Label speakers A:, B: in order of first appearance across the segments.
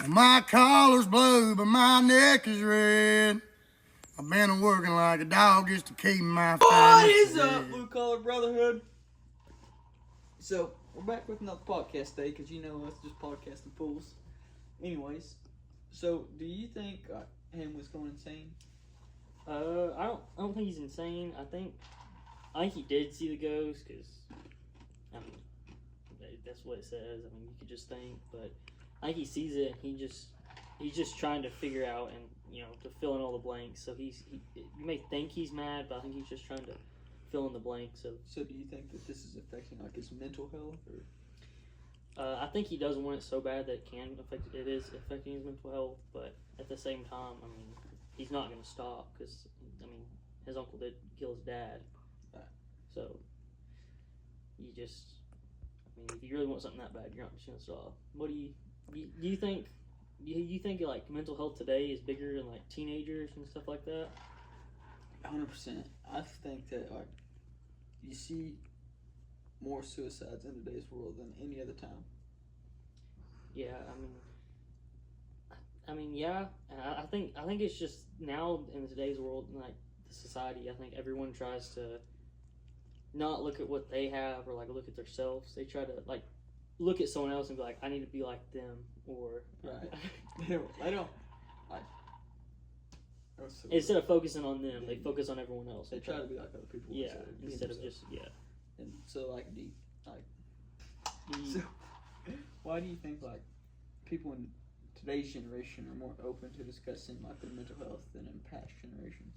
A: My collar's blue, but my neck is red. I've been working like a dog just to keep my family
B: What is
A: fed.
B: up, Blue Collar Brotherhood? So, we're back with another podcast day, because you know us, just podcasting fools. Anyways, so do you think him was going insane?
C: I don't think he's insane. I think he did see the ghost, because I mean that's what it says. I mean, you could just think, but I think he sees it. And he's just trying to figure out and to fill in all the blanks. So you may think he's mad, but I think he's just trying to fill in the blanks.
B: So do you think that this is affecting like his mental health, or?
C: I think he does want it so bad that it is affecting his mental health, but at the same time, I mean, he's not going to stop because, I mean, his uncle did kill his dad. So, if you really want something that bad, you're not just going to stop. What do you think, like, mental health today is bigger than, like, teenagers and stuff like that?
B: 100%. I think that, like, you see more suicides in today's world than any other time.
C: Yeah, yeah. I think it's just now in today's world, like the society. I think everyone tries to not look at what they have or like look at themselves. They try to like look at someone else and be like, I need to be like them, or
B: right. I don't.
C: Instead of focusing on them, they focus on everyone else.
B: They try to be like other people.
C: Yeah, instead of just
B: And so so why do you think like people in today's generation are more open to discussing like their mental health than in past generations?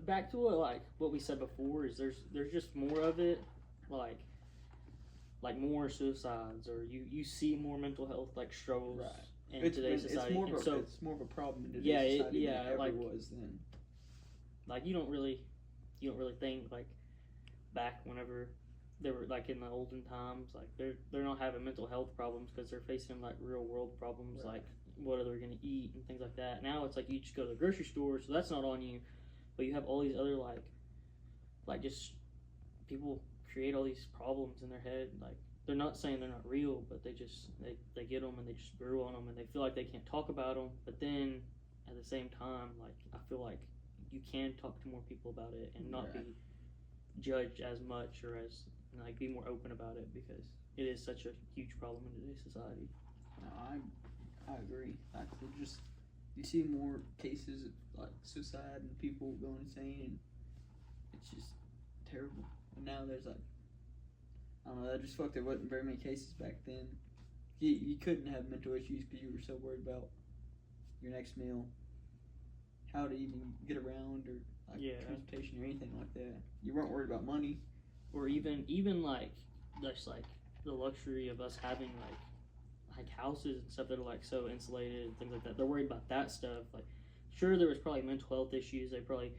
C: Back to what we said before is there's just more of it, like more suicides, or you see more mental health like struggles in today's society.
B: It's more of a problem in today's society than it ever was then.
C: Like you don't really think like back whenever they were like in the olden times, like they're not having mental health problems because they're facing like real world problems, like what are they going to eat and things like that. Now it's like you just go to the grocery store, so that's not on you, but you have all these other like just people create all these problems in their head. Like they're not saying they're not real, but they get them and they just brew on them and they feel like they can't talk about them. But then at the same time, like I feel like you can talk to more people about it and not be judged as much, or as like be more open about it, because it is such a huge problem in today's society.
B: I agree. Like you see more cases of like suicide and people going insane, and it's just terrible. And now there's like, I don't know. I just felt there wasn't very many cases back then. You couldn't have mental issues because you were so worried about your next meal, how to even get around, or like transportation or anything like that. You weren't worried about money,
C: or even like just like the luxury of us having like houses and stuff that are like so insulated and things like that. They're worried about that stuff. Like, sure, there was probably mental health issues. They probably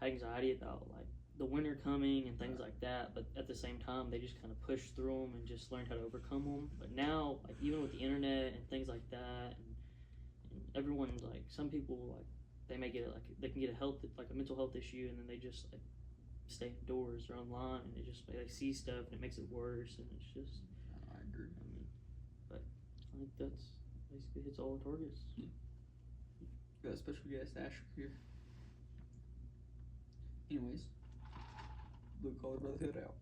C: had anxiety about like the winter coming and things like that. But at the same time, they just kind of pushed through them and just learned how to overcome them. But now, like even with the internet and things like that, and everyone's like, some people like they may get like they can get a mental health issue, and then they just like stay indoors or online, and they see stuff and it makes it worse, and it's just.
B: I agree.
C: I mean, but I think that's basically hits all the targets.
B: Got a special guest, Asher, here. Anyways, Blue Collar Brotherhood out.